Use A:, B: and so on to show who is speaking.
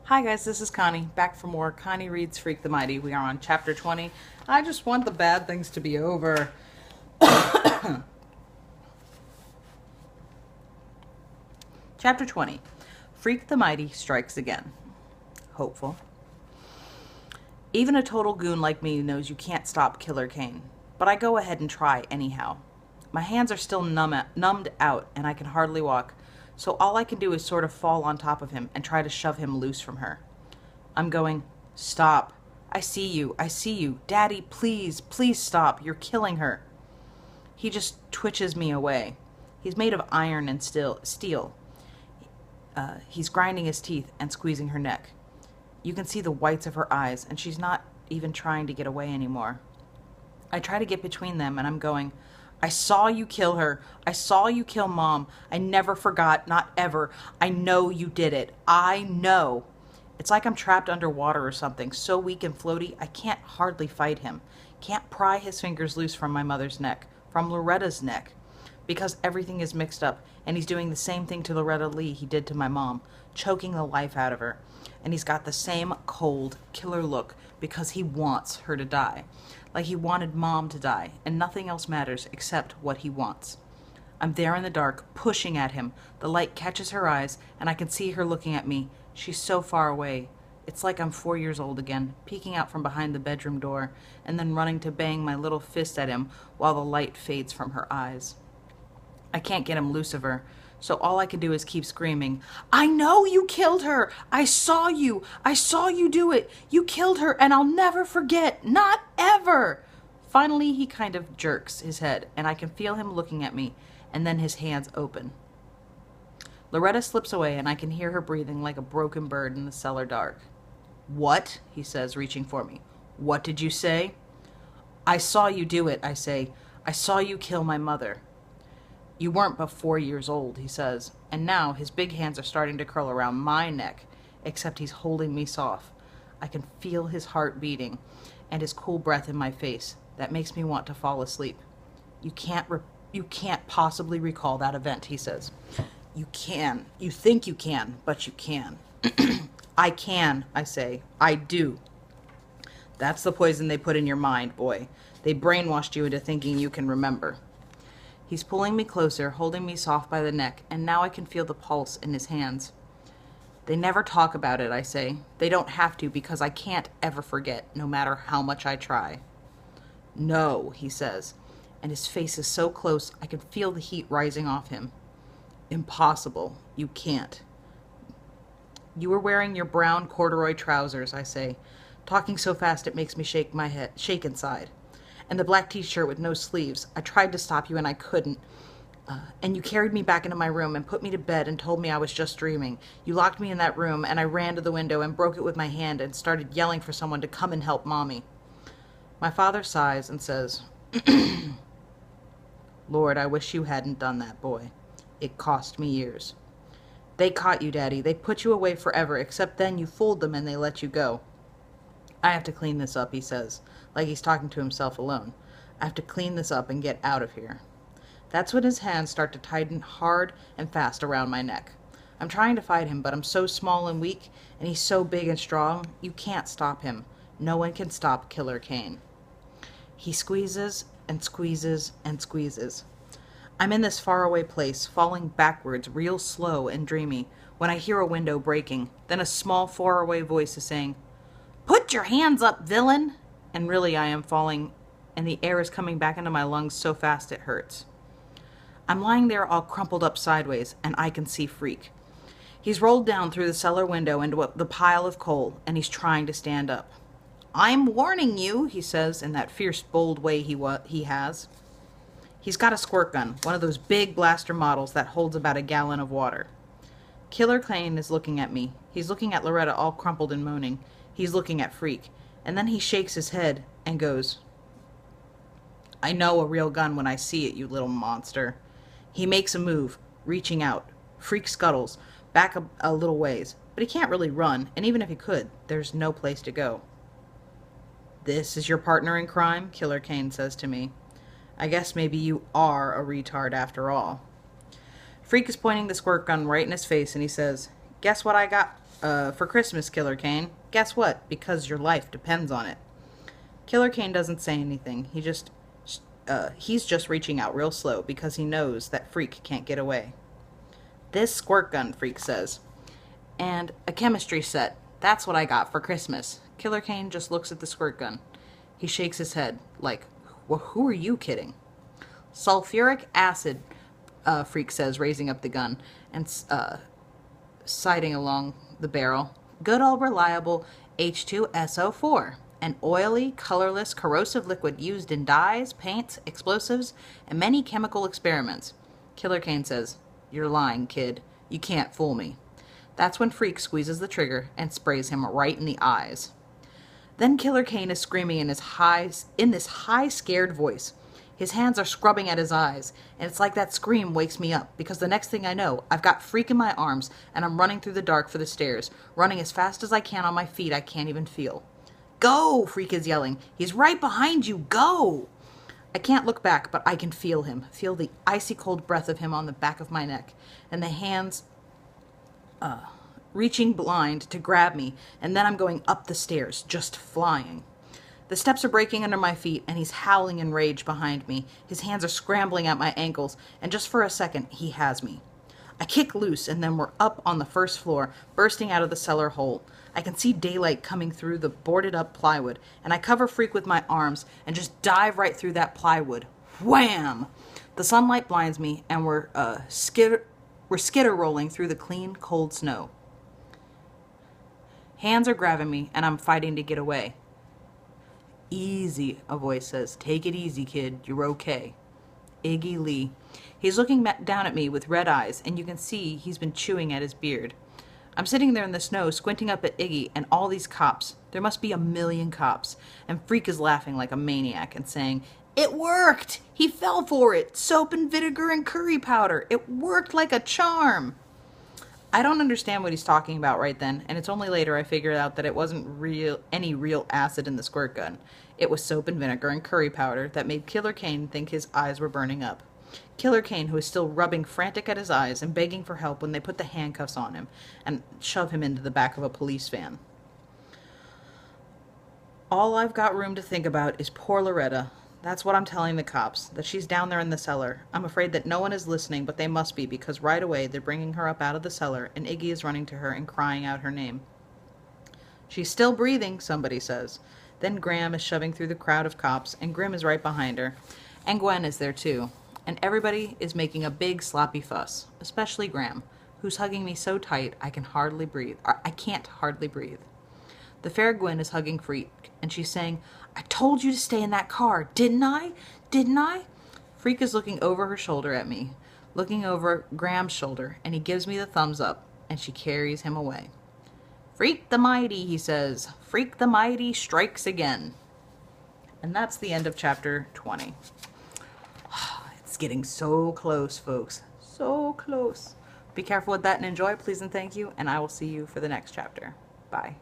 A: Hi guys, this is Connie, back for more Connie Reads Freak the Mighty. We are on chapter 20. I just want the bad things to be over. Chapter 20. Freak the Mighty strikes again. Hopeful. Even a total goon like me knows you can't stop Killer Kane, but I go ahead and try anyhow. My hands are still numbed out and I can hardly walk, so all I can do is sort of fall on top of him and try to shove him loose from her. I'm going, "Stop. I see you. I see you. Daddy, please, please stop. You're killing her." He just twitches me away. He's made of iron and steel. He's grinding his teeth and squeezing her neck. You can see the whites of her eyes, and she's not even trying to get away anymore. I try to get between them, and I'm going, "I saw you kill her. I saw you kill Mom. I never forgot, not ever. I know you did it. I know." It's like I'm trapped underwater or something, so weak and floaty, I can't hardly fight him. Can't pry his fingers loose from my mother's neck, from Loretta's neck, because everything is mixed up, and he's doing the same thing to Loretta Lee he did to my mom, choking the life out of her. And he's got the same cold, killer look because he wants her to die, like he wanted Mom to die, and nothing else matters except what he wants. I'm there in the dark, pushing at him. The light catches her eyes, and I can see her looking at me. She's so far away. It's like I'm 4 years old again, peeking out from behind the bedroom door, and then running to bang my little fist at him while the light fades from her eyes. I can't get him loose of her, so all I can do is keep screaming, "I know you killed her! I saw you! I saw you do it! You killed her, and I'll never forget! Not ever!" Finally, he kind of jerks his head, and I can feel him looking at me, and then his hands open. Loretta slips away, and I can hear her breathing like a broken bird in the cellar dark. "What?" he says, reaching for me. "What did you say?" "I saw you do it," I say. "I saw you kill my mother." "You weren't but 4 years old," he says, and now his big hands are starting to curl around my neck, except he's holding me soft. I can feel his heart beating, and his cool breath in my face. That makes me want to fall asleep. You can't possibly recall that event," he says. "You can. You think you can, but you can." "I can," I say. "I do." "That's the poison they put in your mind, boy. They brainwashed you into thinking you can remember." He's pulling me closer, holding me soft by the neck, and now I can feel the pulse in his hands. "They never talk about it," I say. "They don't have to, because I can't ever forget, no matter how much I try." "No," he says, and his face is so close I can feel the heat rising off him. "Impossible. You can't." "You were wearing your brown corduroy trousers," I say, talking so fast it makes me shake inside. "And the black t-shirt with no sleeves. I tried to stop you and I couldn't. And you carried me back into my room and put me to bed and told me I was just dreaming. You locked me in that room and I ran to the window and broke it with my hand and started yelling for someone to come and help Mommy." My father sighs and says, "Lord, I wish you hadn't done that, boy. It cost me years." "They caught you, Daddy. They put you away forever, except then you fooled them and they let you go." "I have to clean this up," he says, like he's talking to himself alone. "I have to clean this up and get out of here." That's when his hands start to tighten hard and fast around my neck. I'm trying to fight him, but I'm so small and weak, and he's so big and strong, you can't stop him. No one can stop Killer Kane. He squeezes and squeezes and squeezes. I'm in this faraway place, falling backwards, real slow and dreamy, when I hear a window breaking. Then a small, faraway voice is saying, "Put your hands up, villain!" And really I am falling, and the air is coming back into my lungs so fast it hurts. I'm lying there all crumpled up sideways, and I can see Freak. He's rolled down through the cellar window into the pile of coal, and he's trying to stand up. "I'm warning you," he says in that fierce, bold way he has. He's got a squirt gun, one of those big blaster models that holds about a gallon of water. Killer Kane is looking at me. He's looking at Loretta all crumpled and moaning. He's looking at Freak. And then he shakes his head and goes, "I know a real gun when I see it, you little monster." He makes a move, reaching out. Freak scuttles back a little ways, but he can't really run, and even if he could, there's no place to go. "This is your partner in crime?" Killer Kane says to me. "I guess maybe you are a retard after all." Freak is pointing the squirt gun right in his face, and he says, "Guess what I got for Christmas, Killer Kane. Guess what? Because your life depends on it. Killer Kane doesn't say anything. He's just reaching out real slow because he knows that Freak can't get away. This squirt gun, Freak says. And a chemistry set. That's what I got for Christmas. Killer Kane just looks at the squirt gun. He shakes his head like, well, who are you kidding? Sulfuric acid, Freak says, raising up the gun and sighting along the barrel. Good old reliable H2SO4, an oily, colorless, corrosive liquid used in dyes, paints, explosives, and many chemical experiments. Killer Kane says, you're lying, kid. You can't fool me. That's when Freak squeezes the trigger and sprays him right in the eyes. Then Killer Kane is screaming in this high, scared voice. His hands are scrubbing at his eyes, and it's like that scream wakes me up, because the next thing I know, I've got Freak in my arms, and I'm running through the dark for the stairs, running as fast as I can on my feet I can't even feel. Go! Freak is yelling. He's right behind you! Go! I can't look back, but I can feel him, feel the icy cold breath of him on the back of my neck, and the hands reaching blind to grab me, and then I'm going up the stairs, just flying. The steps are breaking under my feet, and he's howling in rage behind me. His hands are scrambling at my ankles, and just for a second, he has me. I kick loose, and then we're up on the first floor, bursting out of the cellar hole. I can see daylight coming through the boarded-up plywood, and I cover Freak with my arms and just dive right through that plywood. Wham! The sunlight blinds me, and we're skitter-rolling through the clean, cold snow. Hands are grabbing me, and I'm fighting to get away. Easy, a voice says. Take it easy, kid. You're okay. Iggy Lee. He's looking down at me with red eyes, and you can see he's been chewing at his beard. I'm sitting there in the snow, squinting up at Iggy and all these cops. There must be 1,000,000 cops. And Freak is laughing like a maniac and saying, "It worked! He fell for it! Soap and vinegar and curry powder! It worked like a charm!" I don't understand what he's talking about right then, and it's only later I figured out that it wasn't any real acid in the squirt gun. It was soap and vinegar and curry powder that made Killer Kane think his eyes were burning up. Killer Kane, who is still rubbing frantic at his eyes and begging for help when they put the handcuffs on him and shove him into the back of a police van. All I've got room to think about is poor Loretta. That's what I'm telling the cops, that she's down there in the cellar. I'm afraid that no one is listening, but they must be, because right away they're bringing her up out of the cellar, and Iggy is running to her and crying out her name. She's still breathing, somebody says. Then Graham is shoving through the crowd of cops, and Grim is right behind her. And Gwen is there too. And everybody is making a big sloppy fuss, especially Graham, who's hugging me so tight I can't hardly breathe. The fair Gwen is hugging Freak, and she's saying, "I told you to stay in that car, didn't I? Didn't I?" Freak is looking over her shoulder at me, looking over Graham's shoulder, and he gives me the thumbs up, and she carries him away. "Freak the Mighty," he says. "Freak the Mighty strikes again." And that's the end of chapter 20. It's getting so close, folks. So close. Be careful with that and enjoy, please and thank you, and I will see you for the next chapter. Bye.